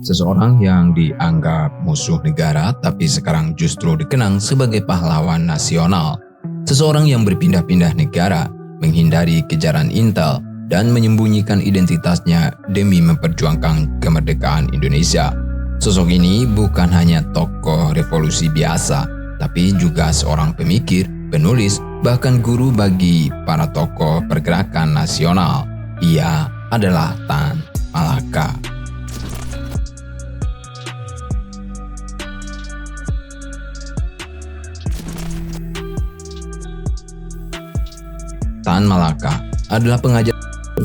Seseorang yang dianggap musuh negara tapi sekarang justru dikenang sebagai pahlawan nasional. Seseorang yang berpindah-pindah negara, menghindari kejaran intel, dan menyembunyikan identitasnya demi memperjuangkan kemerdekaan Indonesia. Sosok ini bukan hanya tokoh revolusi biasa, tapi juga seorang pemikir, penulis, bahkan guru bagi para tokoh pergerakan nasional. Ia adalah Tan Malaka. Tan Malaka adalah pengajar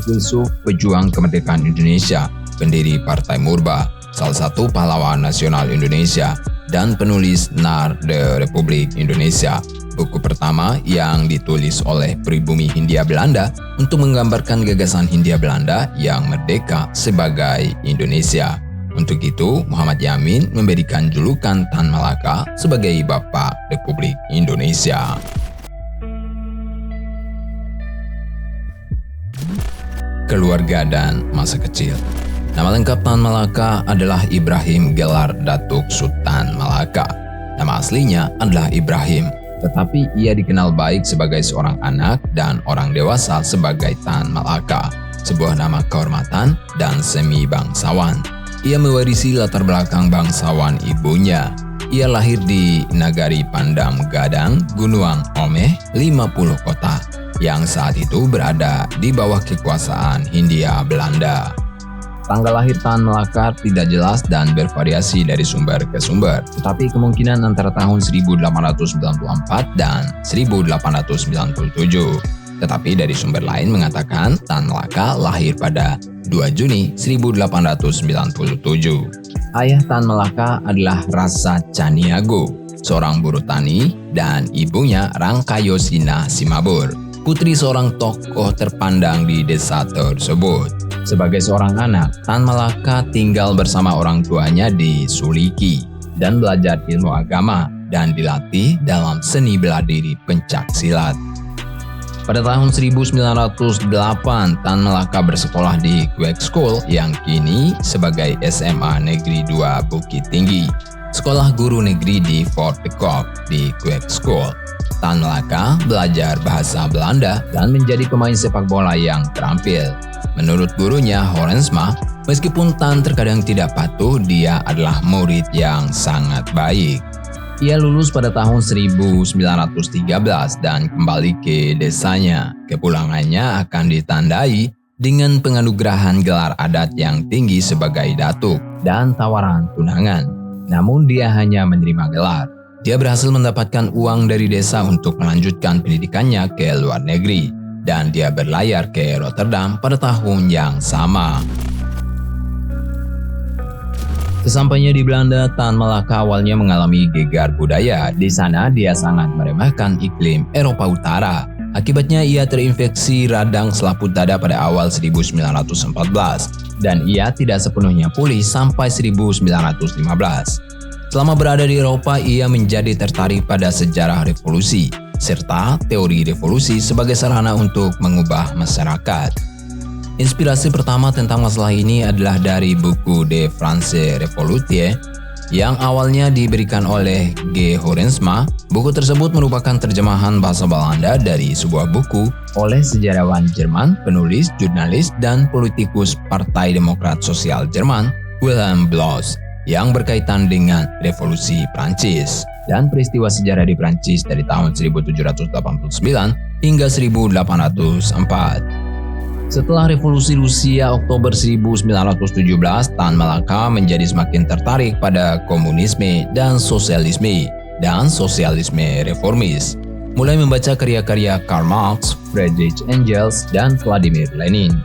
filsuf pejuang kemerdekaan Indonesia, pendiri Partai Murba, salah satu pahlawan nasional Indonesia, dan penulis Nar de Republik Indonesia, buku pertama yang ditulis oleh pribumi Hindia Belanda untuk menggambarkan gagasan Hindia Belanda yang merdeka sebagai Indonesia. Untuk itu, Muhammad Yamin memberikan julukan Tan Malaka sebagai Bapak Republik Indonesia. Keluarga dan masa kecil. Nama lengkap Tan Malaka adalah Ibrahim Gelar Datuk Sultan Malaka. Nama aslinya adalah Ibrahim, tetapi ia dikenal baik sebagai seorang anak dan orang dewasa sebagai Tan Malaka, sebuah nama kehormatan dan semi bangsawan. Ia mewarisi latar belakang bangsawan ibunya. Ia lahir di Nagari Pandam Gadang, Gunuang Omeh, 50 kota, yang saat itu berada di bawah kekuasaan Hindia Belanda. Tanggal lahir Tan Malaka tidak jelas dan bervariasi dari sumber ke sumber, tetapi kemungkinan antara tahun 1894 dan 1897. Tetapi dari sumber lain mengatakan Tan Malaka lahir pada 2 Juni 1897. Ayah Tan Malaka adalah Rasa Caniago, seorang buruh tani, dan ibunya Rangkayosina Simabur, putri seorang tokoh terpandang di desa tersebut. Sebagai seorang anak, Tan Malaka tinggal bersama orang tuanya di Suliki dan belajar ilmu agama dan dilatih dalam seni bela diri pencak silat. Pada tahun 1908, Tan Malaka bersekolah di Quebec School yang kini sebagai SMA Negeri 2 Bukit Tinggi, sekolah guru negeri di Fort de Kock di Quebec School. Tan Malaka belajar bahasa Belanda dan menjadi pemain sepak bola yang terampil. Menurut gurunya Horensma, meskipun Tan terkadang tidak patuh, dia adalah murid yang sangat baik. Ia lulus pada tahun 1913 dan kembali ke desanya. Kepulangannya akan ditandai dengan penganugerahan gelar adat yang tinggi sebagai datuk dan tawaran tunangan. Namun dia hanya menerima gelar. Dia berhasil mendapatkan uang dari desa untuk melanjutkan pendidikannya ke luar negeri, dan dia berlayar ke Rotterdam pada tahun yang sama. Sesampainya di Belanda, Tan Malaka awalnya mengalami gegar budaya. Di sana dia sangat meremehkan iklim Eropa Utara. Akibatnya ia terinfeksi radang selaput dada pada awal 1914 dan ia tidak sepenuhnya pulih sampai 1915. Selama berada di Eropa, ia menjadi tertarik pada sejarah revolusi serta teori revolusi sebagai sarana untuk mengubah masyarakat. Inspirasi pertama tentang masalah ini adalah dari buku De France Revolutie yang awalnya diberikan oleh G. Horensma. Buku tersebut merupakan terjemahan bahasa Belanda dari sebuah buku oleh sejarawan Jerman, penulis, jurnalis, dan politikus Partai Demokrat Sosial Jerman, Wilhelm Bloss, yang berkaitan dengan Revolusi Prancis dan peristiwa sejarah di Prancis dari tahun 1789 hingga 1804. Setelah Revolusi Rusia Oktober 1917, Tan Malaka menjadi semakin tertarik pada komunisme dan sosialisme reformis. Mulai membaca karya-karya Karl Marx, Friedrich Engels, dan Vladimir Lenin.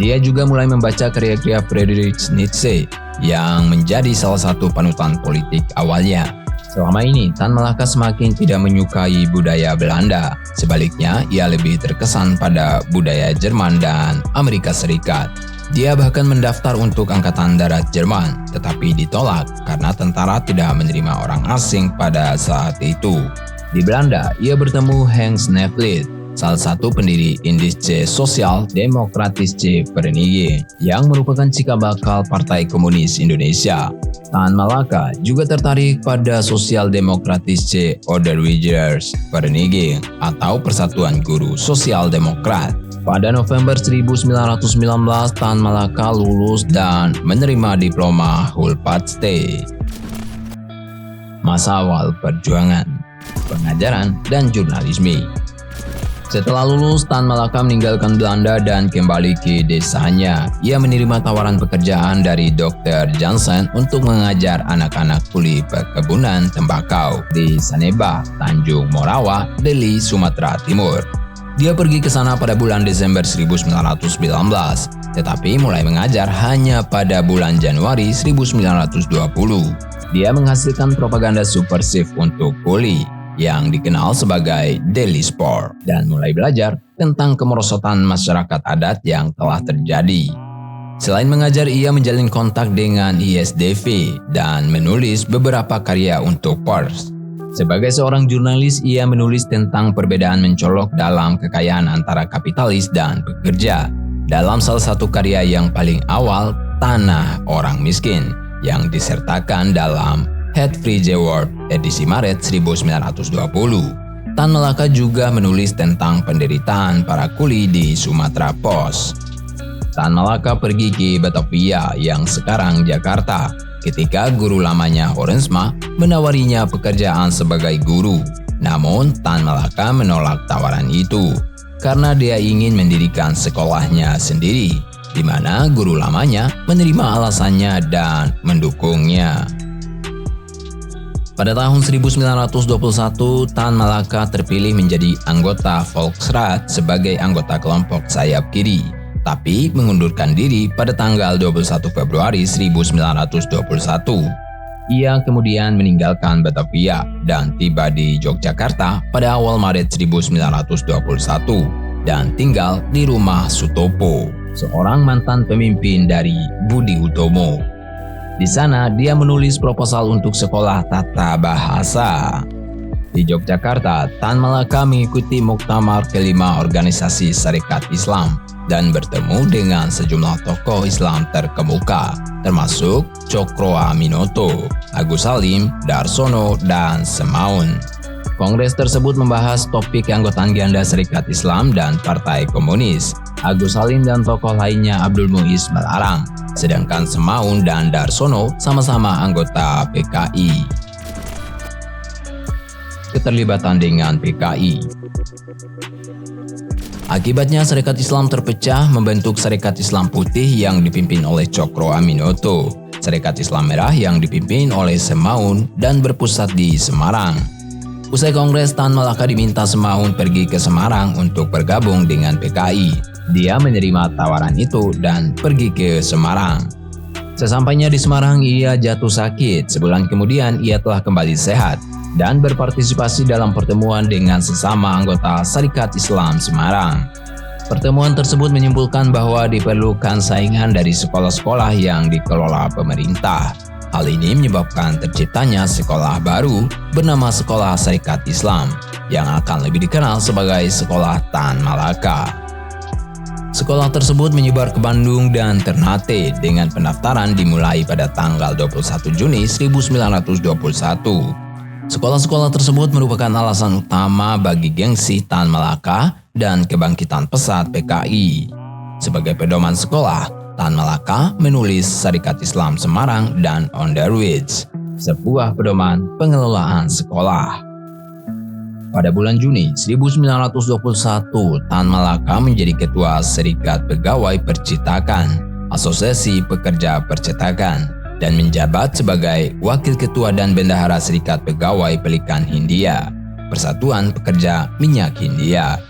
Dia juga mulai membaca karya-karya Friedrich Nietzsche yang menjadi salah satu panutan politik awalnya. Selama ini, Tan Malaka semakin tidak menyukai budaya Belanda. Sebaliknya, ia lebih terkesan pada budaya Jerman dan Amerika Serikat. Dia bahkan mendaftar untuk Angkatan Darat Jerman, tetapi ditolak karena tentara tidak menerima orang asing pada saat itu. Di Belanda, ia bertemu Hans Nevlid, salah satu pendiri Indische Sosial Demokratische Vereniging yang merupakan cikal bakal Partai Komunis Indonesia. Tan Malaka juga tertarik pada Sosial Demokratische Onderwijzers Vereniging atau Persatuan Guru Sosial Demokrat. Pada November 1919, Tan Malaka lulus dan menerima diploma Hulpatste. Masa awal perjuangan, pengajaran, dan jurnalisme. Setelah lulus, Tan Malaka meninggalkan Belanda dan kembali ke desanya. Ia menerima tawaran pekerjaan dari Dr. Jansen untuk mengajar anak-anak kuli perkebunan tembakau di Saneba, Tanjung Morawa, Deli, Sumatera Timur. Dia pergi ke sana pada bulan Desember 1919, tetapi mulai mengajar hanya pada bulan Januari 1920. Dia menghasilkan propaganda subversif untuk kuli yang dikenal sebagai Deli Spor dan mulai belajar tentang kemerosotan masyarakat adat yang telah terjadi. Selain mengajar, ia menjalin kontak dengan ISDV dan menulis beberapa karya untuk Pers. Sebagai seorang jurnalis, ia menulis tentang perbedaan mencolok dalam kekayaan antara kapitalis dan pekerja. Dalam salah satu karya yang paling awal, Tanah Orang Miskin, yang disertakan dalam Het Vrije Woord edisi Maret 1920. Tan Malaka juga menulis tentang penderitaan para kuli di Sumatera Pos. Tan Malaka pergi ke Batavia yang sekarang Jakarta ketika guru lamanya Horensma menawarinya pekerjaan sebagai guru. Namun Tan Malaka menolak tawaran itu karena dia ingin mendirikan sekolahnya sendiri, di mana guru lamanya menerima alasannya dan mendukungnya. Pada tahun 1921, Tan Malaka terpilih menjadi anggota Volksraad sebagai anggota kelompok sayap kiri, tapi mengundurkan diri pada tanggal 21 Februari 1921. Ia kemudian meninggalkan Batavia dan tiba di Yogyakarta pada awal Maret 1921 dan tinggal di rumah Sutopo, seorang mantan pemimpin dari Budi Utomo. Di sana, dia menulis proposal untuk sekolah tata bahasa. Di Yogyakarta, Tan Malaka mengikuti muktamar kelima organisasi Sarekat Islam dan bertemu dengan sejumlah tokoh Islam terkemuka, termasuk Cokro Aminoto, Agus Salim, Darsono, dan Semaun. Kongres tersebut membahas topik keanggotaan ganda Serikat Islam dan Partai Komunis. Agus Salim dan tokoh lainnya Abdul Muiz melarang, sedangkan Semaun dan Darsono sama-sama anggota PKI. Keterlibatan dengan PKI. Akibatnya Serikat Islam terpecah membentuk Serikat Islam Putih yang dipimpin oleh Cokro Aminoto, Serikat Islam Merah yang dipimpin oleh Semaun dan berpusat di Semarang. Usai kongres, Tan Malaka diminta Semaun pergi ke Semarang untuk bergabung dengan PKI. Dia menerima tawaran itu dan pergi ke Semarang. Sesampainya di Semarang, ia jatuh sakit. Sebulan kemudian, ia telah kembali sehat dan berpartisipasi dalam pertemuan dengan sesama anggota Sarekat Islam Semarang. Pertemuan tersebut menyimpulkan bahwa diperlukan saingan dari sekolah-sekolah yang dikelola pemerintah. Hal ini menyebabkan terciptanya sekolah baru bernama Sekolah Sarekat Islam yang akan lebih dikenal sebagai Sekolah Tan Malaka. Sekolah tersebut menyebar ke Bandung dan Ternate dengan pendaftaran dimulai pada tanggal 21 Juni 1921. Sekolah-sekolah tersebut merupakan alasan utama bagi gengsi Tan Malaka dan kebangkitan pesat PKI. Sebagai pedoman sekolah, Tan Malaka menulis Sarekat Islam Semarang dan Onderwijs, sebuah pedoman pengelolaan sekolah. Pada bulan Juni 1921, Tan Malaka menjadi ketua Serikat Pegawai Percetakan, Asosiasi Pekerja Percetakan, dan menjabat sebagai Wakil Ketua dan Bendahara Serikat Pegawai Pelikan Hindia, Persatuan Pekerja Minyak Hindia.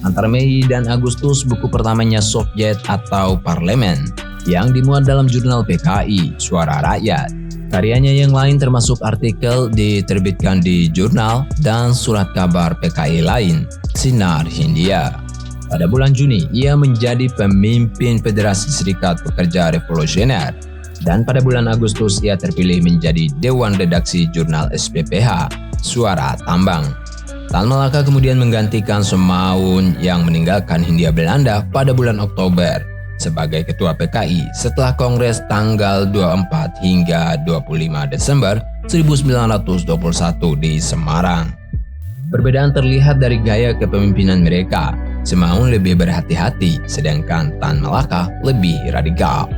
Antara Mei dan Agustus, buku pertamanya Soviet atau Parlemen, yang dimuat dalam jurnal PKI, Suara Rakyat. Karyanya yang lain termasuk artikel diterbitkan di jurnal dan surat kabar PKI lain, Sinar Hindia. Pada bulan Juni, ia menjadi pemimpin Federasi Serikat Pekerja Revolusioner. Dan pada bulan Agustus, ia terpilih menjadi Dewan Redaksi Jurnal SPPH, Suara Tambang. Tan Malaka kemudian menggantikan Semaun yang meninggalkan Hindia Belanda pada bulan Oktober sebagai Ketua PKI setelah Kongres tanggal 24 hingga 25 Desember 1921 di Semarang. Perbedaan terlihat dari gaya kepemimpinan mereka. Semaun lebih berhati-hati, sedangkan Tan Malaka lebih radikal.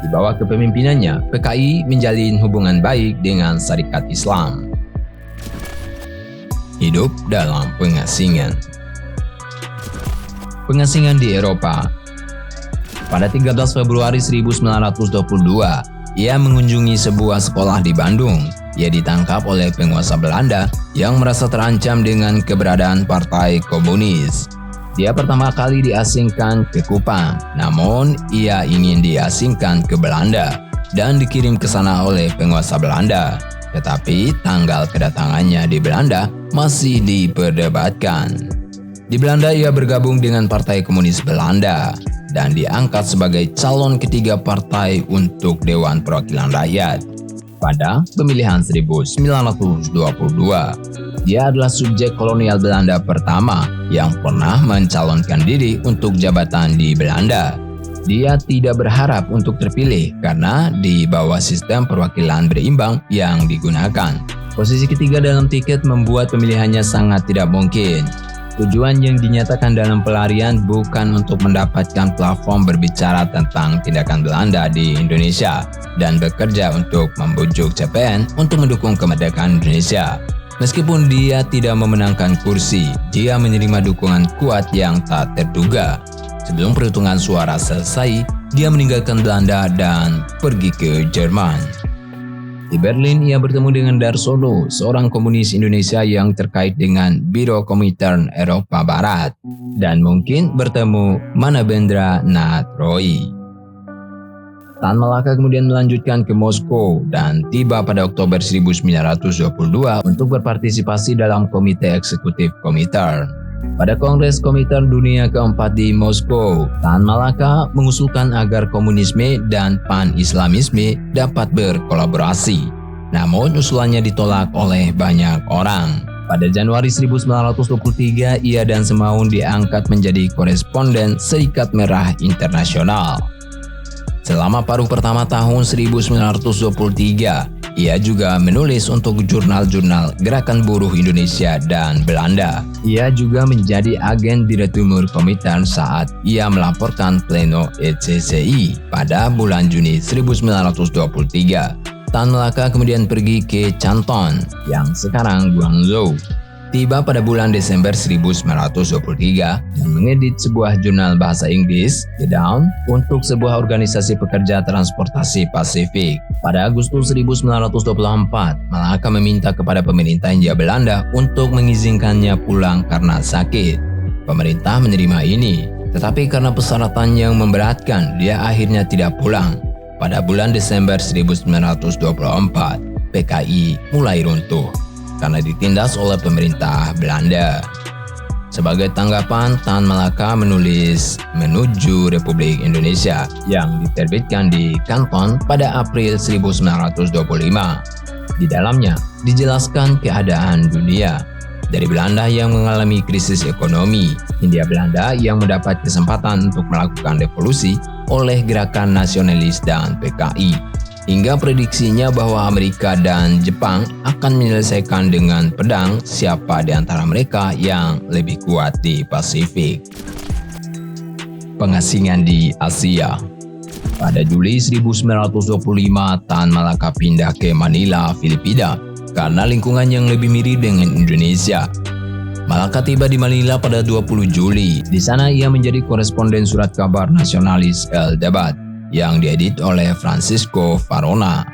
Di bawah kepemimpinannya, PKI menjalin hubungan baik dengan Syarikat Islam. Hidup dalam pengasingan. Pengasingan di Eropa. Pada 13 Februari 1922, ia mengunjungi sebuah sekolah di Bandung. Ia ditangkap oleh penguasa Belanda yang merasa terancam dengan keberadaan Partai Komunis. Dia pertama kali diasingkan ke Kupang, namun ia ingin diasingkan ke Belanda dan dikirim ke sana oleh penguasa Belanda. Tetapi tanggal kedatangannya di Belanda masih diperdebatkan. Di Belanda ia bergabung dengan Partai Komunis Belanda dan diangkat sebagai calon ketiga partai untuk Dewan Perwakilan Rakyat. Pada pemilihan 1922, dia adalah subjek kolonial Belanda pertama yang pernah mencalonkan diri untuk jabatan di Belanda. Dia tidak berharap untuk terpilih karena di bawah sistem perwakilan berimbang yang digunakan. Posisi ketiga dalam tiket membuat pemilihannya sangat tidak mungkin. Tujuan yang dinyatakan dalam pelarian bukan untuk mendapatkan platform berbicara tentang tindakan Belanda di Indonesia dan bekerja untuk membujuk CPN untuk mendukung kemerdekaan Indonesia. Meskipun dia tidak memenangkan kursi, dia menerima dukungan kuat yang tak terduga. Sebelum perhitungan suara selesai, dia meninggalkan Belanda dan pergi ke Jerman. Di Berlin, ia bertemu dengan Darsono, seorang komunis Indonesia yang terkait dengan Biro Komintern Eropa Barat, dan mungkin bertemu Manabendra Nath Roy. Tan Malaka kemudian melanjutkan ke Moskow dan tiba pada Oktober 1922 untuk berpartisipasi dalam Komite Eksekutif Komintern. Pada Kongres Komintern Dunia keempat di Moskow, Tan Malaka mengusulkan agar komunisme dan pan-islamisme dapat berkolaborasi. Namun usulannya ditolak oleh banyak orang. Pada Januari 1923, ia dan Semaun diangkat menjadi koresponden Serikat Merah Internasional. Selama paruh pertama tahun 1923, ia juga menulis untuk jurnal-jurnal Gerakan Buruh Indonesia dan Belanda. Ia juga menjadi agen Direktur Komintern saat ia melaporkan pleno ECCI pada bulan Juni 1923. Tan Malaka kemudian pergi ke Canton, yang sekarang Guangzhou. Tiba pada bulan Desember 1923 dan mengedit sebuah jurnal bahasa Inggris, The Dawn, untuk sebuah organisasi pekerja transportasi Pasifik. Pada Agustus 1924, Malaka meminta kepada pemerintah Hindia Belanda untuk mengizinkannya pulang karena sakit. Pemerintah menerima ini, tetapi karena persyaratan yang memberatkan, dia akhirnya tidak pulang. Pada bulan Desember 1924, PKI mulai runtuh karena ditindas oleh pemerintah Belanda. Sebagai tanggapan, Tan Malaka menulis Menuju Republik Indonesia yang diterbitkan di Kanton pada April 1925. Di dalamnya dijelaskan keadaan dunia, dari Belanda yang mengalami krisis ekonomi, Hindia Belanda yang mendapat kesempatan untuk melakukan revolusi oleh gerakan nasionalis dan PKI, hingga prediksinya bahwa Amerika dan Jepang akan menyelesaikan dengan pedang siapa di antara mereka yang lebih kuat di Pasifik. Pengasingan di Asia. Pada Juli 1925, Tan Malaka pindah ke Manila, Filipina, karena lingkungan yang lebih mirip dengan Indonesia. Malaka tiba di Manila pada 20 Juli. Di sana ia menjadi koresponden surat kabar nasionalis El Debat yang diedit oleh Francisco Varona.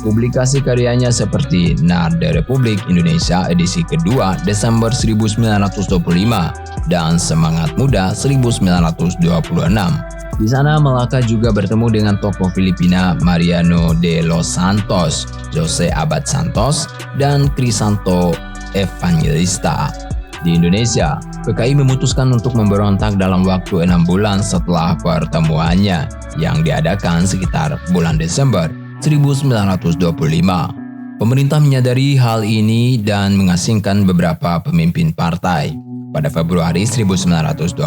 Publikasi karyanya seperti Narda Republik Indonesia edisi kedua Desember 1925 dan Semangat Muda 1926. Di sana Malaka juga bertemu dengan tokoh Filipina Mariano de los Santos, Jose Abad Santos, dan Crisanto Evangelista. Di Indonesia, PKI memutuskan untuk memberontak dalam waktu 6 bulan setelah pertemuannya yang diadakan sekitar bulan Desember 1925. Pemerintah menyadari hal ini dan mengasingkan beberapa pemimpin partai. Pada Februari 1926,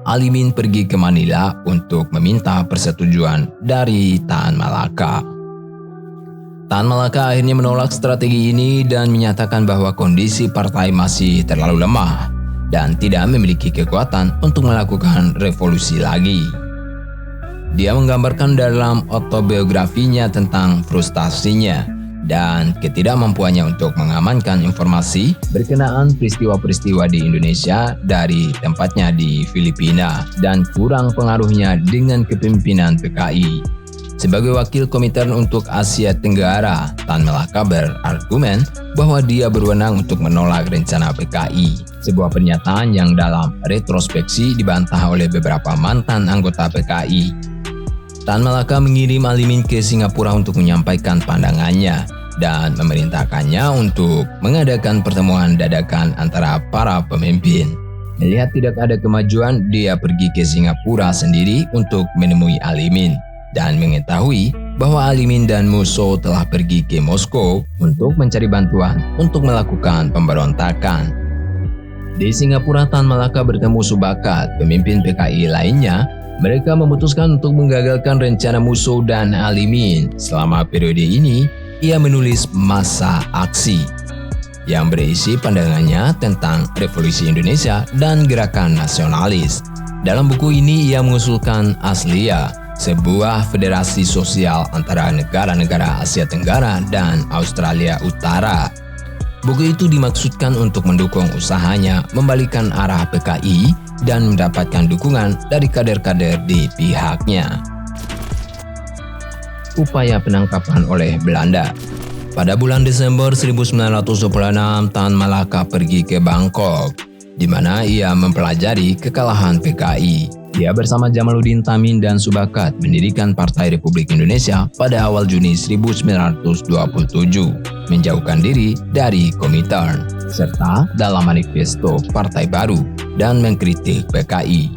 Alimin pergi ke Manila untuk meminta persetujuan dari Tan Malaka. Tan Malaka akhirnya menolak strategi ini dan menyatakan bahwa kondisi partai masih terlalu lemah dan tidak memiliki kekuatan untuk melakukan revolusi lagi. Dia menggambarkan dalam autobiografinya tentang frustasinya dan ketidakmampuannya untuk mengamankan informasi berkenaan peristiwa-peristiwa di Indonesia dari tempatnya di Filipina dan kurang pengaruhnya dengan kepemimpinan PKI. Sebagai wakil Komintern untuk Asia Tenggara, Tan Malaka berargumen bahwa dia berwenang untuk menolak rencana PKI, sebuah pernyataan yang dalam retrospeksi dibantah oleh beberapa mantan anggota PKI. Tan Malaka mengirim Alimin ke Singapura untuk menyampaikan pandangannya dan memerintahkannya untuk mengadakan pertemuan dadakan antara para pemimpin. Melihat tidak ada kemajuan, dia pergi ke Singapura sendiri untuk menemui Alimin dan mengetahui bahwa Alimin dan Musso telah pergi ke Moskow untuk mencari bantuan untuk melakukan pemberontakan. Di Singapura, Tan Malaka bertemu Subakat, pemimpin PKI lainnya. Mereka memutuskan untuk menggagalkan rencana Musso dan Alimin. Selama periode ini, ia menulis Masa Aksi yang berisi pandangannya tentang revolusi Indonesia dan gerakan nasionalis. Dalam buku ini, ia mengusulkan ASEAN, sebuah federasi sosial antara negara-negara Asia Tenggara dan Australia Utara. Buku itu dimaksudkan untuk mendukung usahanya membalikkan arah PKI dan mendapatkan dukungan dari kader-kader di pihaknya. Upaya penangkapan oleh Belanda. Pada bulan Desember 1926, Tan Malaka pergi ke Bangkok, di mana ia mempelajari kekalahan PKI. Dia bersama Jamaluddin Tamin dan Subakat mendirikan Partai Republik Indonesia pada awal Juni 1927, menjauhkan diri dari Komintern, serta dalam manifesto Partai Baru dan mengkritik PKI.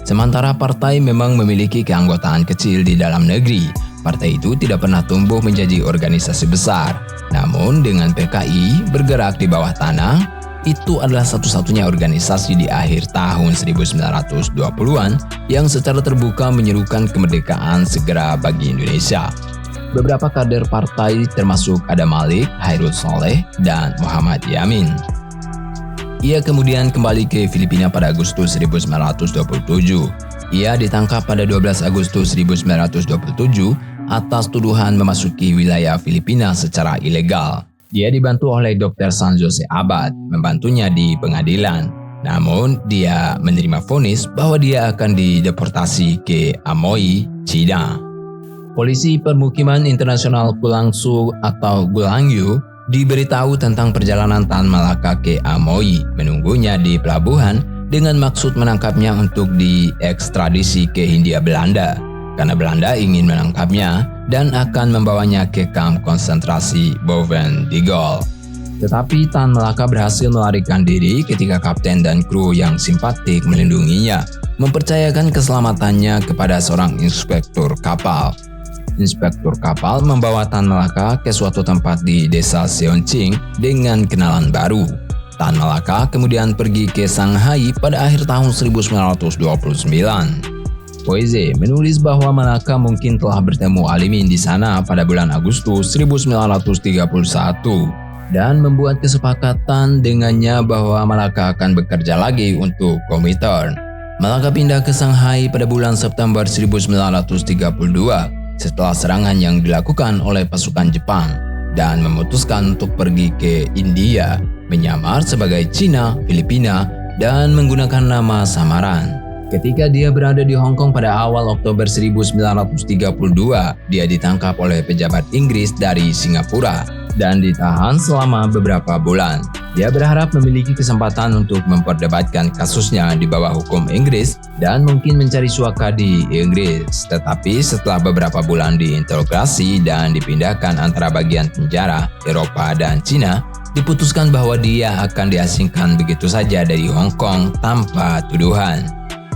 Sementara partai memang memiliki keanggotaan kecil di dalam negeri, partai itu tidak pernah tumbuh menjadi organisasi besar. Namun dengan PKI bergerak di bawah tanah, itu adalah satu-satunya organisasi di akhir tahun 1920-an yang secara terbuka menyerukan kemerdekaan segera bagi Indonesia. Beberapa kader partai termasuk Adam Malik, Hairul Saleh, dan Muhammad Yamin. Ia kemudian kembali ke Filipina pada Agustus 1927. Ia ditangkap pada 12 Agustus 1927 atas tuduhan memasuki wilayah Filipina secara ilegal. Dia dibantu oleh Dr. San Jose Abad, membantunya di pengadilan. Namun, dia menerima vonis bahwa dia akan dideportasi ke Amoy, China. Polisi Permukiman Internasional Gulangsu atau Gulangyu diberitahu tentang perjalanan Tan Malaka ke Amoy, menunggunya di pelabuhan dengan maksud menangkapnya untuk diekstradisi ke Hindia Belanda, karena Belanda ingin menangkapnya dan akan membawanya ke kamp konsentrasi Boven-Digel. Tetapi Tan Malaka berhasil melarikan diri ketika kapten dan kru yang simpatik melindunginya, mempercayakan keselamatannya kepada seorang inspektur kapal. Inspektur kapal membawa Tan Malaka ke suatu tempat di desa Seonching dengan kenalan baru. Tan Malaka kemudian pergi ke Shanghai pada akhir tahun 1929. Poise menulis bahwa Malaka mungkin telah bertemu Alimin di sana pada bulan Agustus 1931 dan membuat kesepakatan dengannya bahwa Malaka akan bekerja lagi untuk Komintern. Malaka pindah ke Shanghai pada bulan September 1932 setelah serangan yang dilakukan oleh pasukan Jepang dan memutuskan untuk pergi ke India, menyamar sebagai Cina, Filipina, dan menggunakan nama samaran. Ketika dia berada di Hong Kong pada awal Oktober 1932, dia ditangkap oleh pejabat Inggris dari Singapura dan ditahan selama beberapa bulan. Dia berharap memiliki kesempatan untuk memperdebatkan kasusnya di bawah hukum Inggris dan mungkin mencari suaka di Inggris. Tetapi setelah beberapa bulan diinterogasi dan dipindahkan antara bagian penjara Eropa dan Cina, diputuskan bahwa dia akan diasingkan begitu saja dari Hong Kong tanpa tuduhan.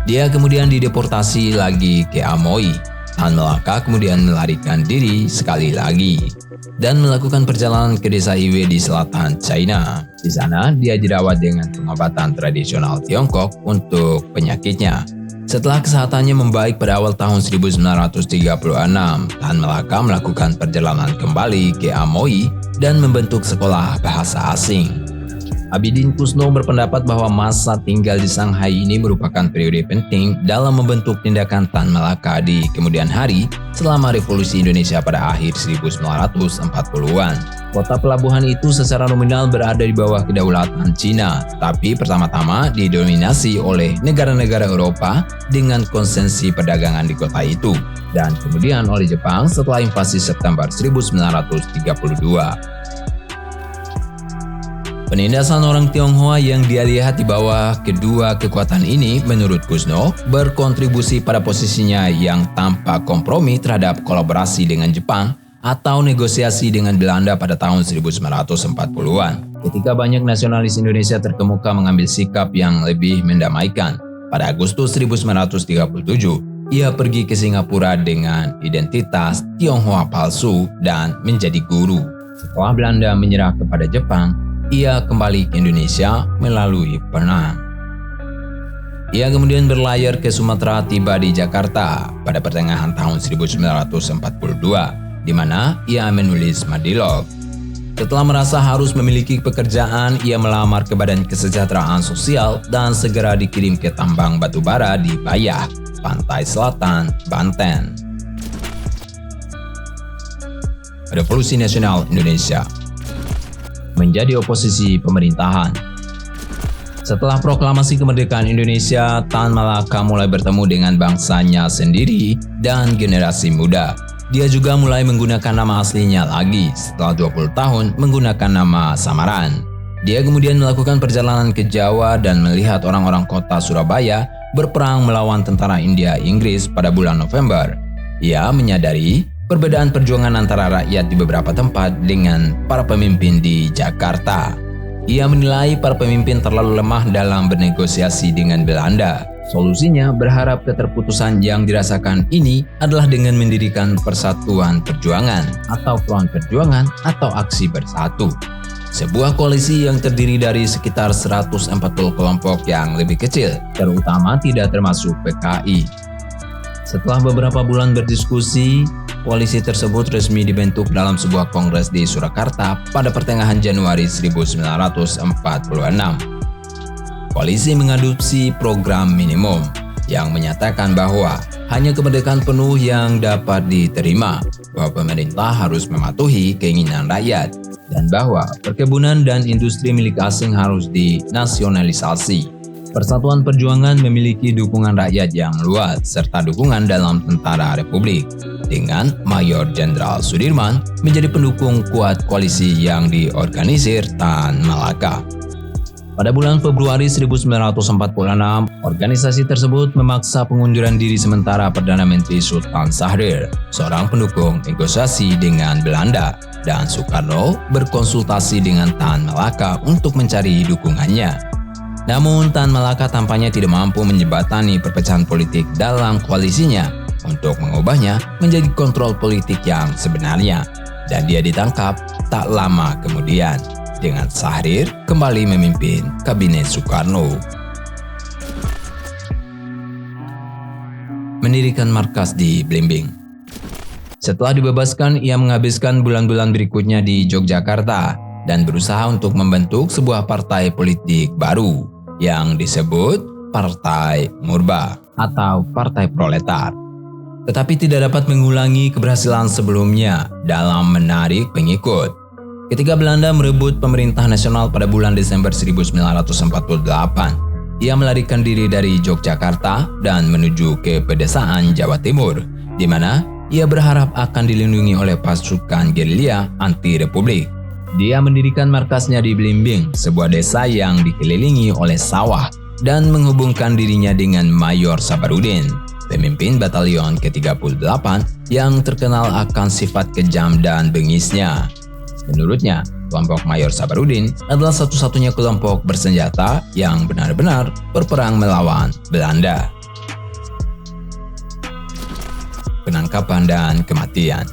Dia kemudian dideportasi lagi ke Amoy. Tan Malaka kemudian melarikan diri sekali lagi dan melakukan perjalanan ke desa Iwe di selatan China. Di sana, dia dirawat dengan pengobatan tradisional Tiongkok untuk penyakitnya. Setelah kesehatannya membaik pada awal tahun 1936, Tan Malaka melakukan perjalanan kembali ke Amoy dan membentuk sekolah bahasa asing. Abidin Kusno berpendapat bahwa masa tinggal di Shanghai ini merupakan periode penting dalam membentuk tindakan Tan Malaka di kemudian hari selama Revolusi Indonesia pada akhir 1940-an. Kota pelabuhan itu secara nominal berada di bawah kedaulatan Cina, tapi pertama-tama didominasi oleh negara-negara Eropa dengan konsensi perdagangan di kota itu, dan kemudian oleh Jepang setelah invasi September 1932. Penindasan orang Tionghoa yang dia lihat di bawah kedua kekuatan ini, menurut Kusno, berkontribusi pada posisinya yang tanpa kompromi terhadap kolaborasi dengan Jepang atau negosiasi dengan Belanda pada tahun 1940-an. Ketika banyak nasionalis Indonesia terkemuka mengambil sikap yang lebih mendamaikan, pada Agustus 1937, ia pergi ke Singapura dengan identitas Tionghoa palsu dan menjadi guru. Setelah Belanda menyerah kepada Jepang, ia kembali ke Indonesia melalui Penang. Ia kemudian berlayar ke Sumatera, tiba di Jakarta pada pertengahan tahun 1942, di mana ia menulis Madilog. Setelah merasa harus memiliki pekerjaan, ia melamar ke Badan Kesejahteraan Sosial dan segera dikirim ke tambang batubara di Bayah, Pantai Selatan, Banten. Revolusi Nasional Indonesia menjadi oposisi pemerintahan. Setelah proklamasi kemerdekaan Indonesia, Tan Malaka mulai bertemu dengan bangsanya sendiri dan generasi muda. Dia juga mulai menggunakan nama aslinya lagi setelah 20 tahun menggunakan nama samaran. Dia kemudian melakukan perjalanan ke Jawa dan melihat orang-orang kota Surabaya berperang melawan tentara India-Inggris pada bulan November. Ia menyadari perbedaan perjuangan antara rakyat di beberapa tempat dengan para pemimpin di Jakarta. Ia menilai para pemimpin terlalu lemah dalam bernegosiasi dengan Belanda. Solusinya berharap keterputusan yang dirasakan ini adalah dengan mendirikan Persatuan Perjuangan atau Front Perjuangan atau Aksi Bersatu. Sebuah koalisi yang terdiri dari sekitar 140 kelompok yang lebih kecil, terutama tidak termasuk PKI. Setelah beberapa bulan berdiskusi, koalisi tersebut resmi dibentuk dalam sebuah kongres di Surakarta pada pertengahan Januari 1946. Koalisi mengadopsi program minimum yang menyatakan bahwa hanya kemerdekaan penuh yang dapat diterima, bahwa pemerintah harus mematuhi keinginan rakyat, dan bahwa perkebunan dan industri milik asing harus dinasionalisasi. Persatuan Perjuangan memiliki dukungan rakyat yang luas serta dukungan dalam Tentara Republik, dengan Mayor Jenderal Sudirman menjadi pendukung kuat koalisi yang diorganisir Tan Malaka. Pada bulan Februari 1946, organisasi tersebut memaksa pengunduran diri sementara Perdana Menteri Sultan Syahrir, seorang pendukung negosiasi dengan Belanda, dan Soekarno berkonsultasi dengan Tan Malaka untuk mencari dukungannya. Namun Tan Malaka tampaknya tidak mampu menjembatani perpecahan politik dalam koalisinya untuk mengubahnya menjadi kontrol politik yang sebenarnya, dan dia ditangkap tak lama kemudian, dengan Syahrir kembali memimpin Kabinet Soekarno. Mendirikan markas di Blimbing. Setelah dibebaskan, ia menghabiskan bulan-bulan berikutnya di Yogyakarta dan berusaha untuk membentuk sebuah partai politik baru yang disebut Partai Murba atau Partai Proletar. Tetapi tidak dapat mengulangi keberhasilan sebelumnya dalam menarik pengikut. Ketika Belanda merebut pemerintah nasional pada bulan Desember 1948, ia melarikan diri dari Yogyakarta dan menuju ke pedesaan Jawa Timur, di mana ia berharap akan dilindungi oleh pasukan gerilya anti-republik. Dia mendirikan markasnya di Blimbing, sebuah desa yang dikelilingi oleh sawah, dan menghubungkan dirinya dengan Mayor Sabarudin, pemimpin batalion ke-38 yang terkenal akan sifat kejam dan bengisnya. Menurutnya, kelompok Mayor Sabarudin adalah satu-satunya kelompok bersenjata yang benar-benar berperang melawan Belanda. penangkapan dan kematian.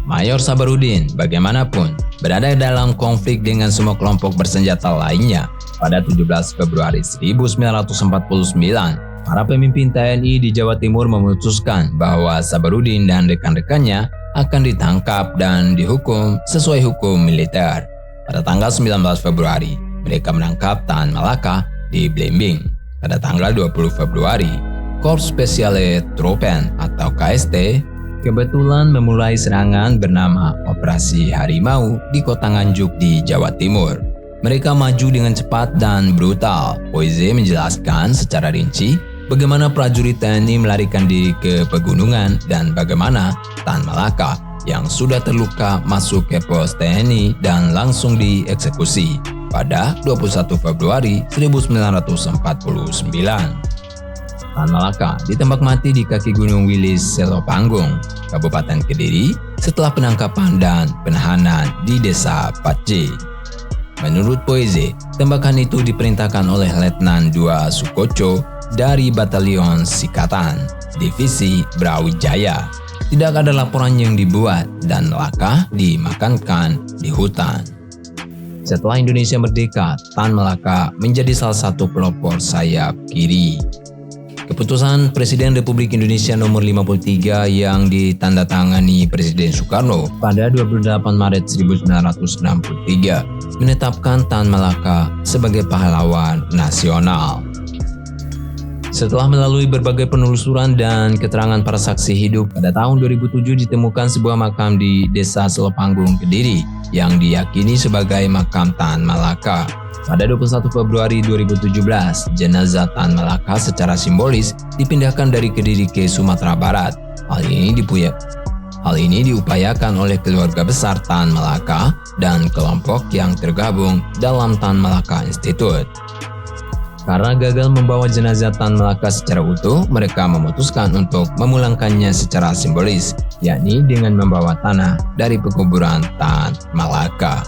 Mayor Sabarudin bagaimanapun berada dalam konflik dengan semua kelompok bersenjata lainnya. Pada 17 Februari 1949, para pemimpin TNI di Jawa Timur memutuskan bahwa Sabarudin dan rekan-rekannya akan ditangkap dan dihukum sesuai hukum militer. Pada tanggal 19 Februari, mereka menangkap Tan Malaka di Blimbing. Pada tanggal 20 Februari, Korps Spesiale Troepen atau KST kebetulan memulai serangan bernama Operasi Harimau di Kota Nganjuk di Jawa Timur. Mereka maju dengan cepat dan brutal. Poise menjelaskan secara rinci bagaimana prajurit TNI melarikan diri ke pegunungan dan bagaimana Tan Malaka yang sudah terluka masuk ke pos TNI dan langsung dieksekusi pada 21 Februari 1949. Tan Malaka ditembak mati di kaki Gunung Wilis Selopanggung, Kabupaten Kediri setelah penangkapan dan penahanan di Desa Patje. Menurut Poise, tembakan itu diperintahkan oleh Letnan II Sukoco dari Batalion Sikatan, Divisi Brawijaya. Tidak ada laporan yang dibuat dan Malaka dimakamkan di hutan. Setelah Indonesia merdeka, Tan Malaka menjadi salah satu pelopor sayap kiri. Keputusan Presiden Republik Indonesia nomor 53 yang ditandatangani Presiden Soekarno pada 28 Maret 1963 menetapkan Tan Malaka sebagai pahlawan nasional. Setelah melalui berbagai penelusuran dan keterangan para saksi hidup, pada tahun 2007 ditemukan sebuah makam di Desa Selopanggung, Kediri yang diyakini sebagai makam Tan Malaka. Pada 21 Februari 2017, jenazah Tan Malaka secara simbolis dipindahkan dari Kediri ke Sumatera Barat. Hal ini diupayakan oleh keluarga besar Tan Malaka dan kelompok yang tergabung dalam Tan Malaka Institute. Karena gagal membawa jenazah Tan Malaka secara utuh, mereka memutuskan untuk memulangkannya secara simbolis, yakni dengan membawa tanah dari pekuburan Tan Malaka.